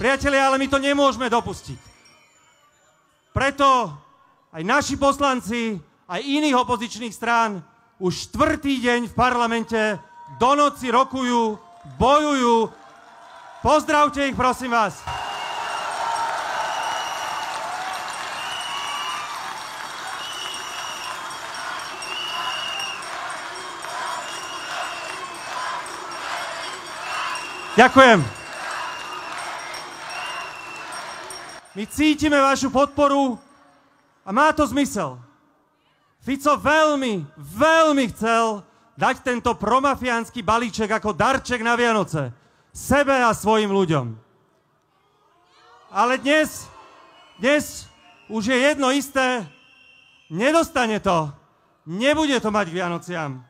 Priatelia, ale my to nemôžeme dopustiť. Preto aj naši poslanci, aj iných opozičných strán už 4. deň v parlamente do noci rokujú, bojujú. Pozdravte ich, prosím vás. Ďakujem. My cítime vašu podporu a má to zmysel. Fico veľmi chcel dať tento promafiánsky balíček ako darček na Vianoce sebe a svojim ľuďom. Ale dnes už je jedno isté, nedostane to, nebude to mať k Vianociam.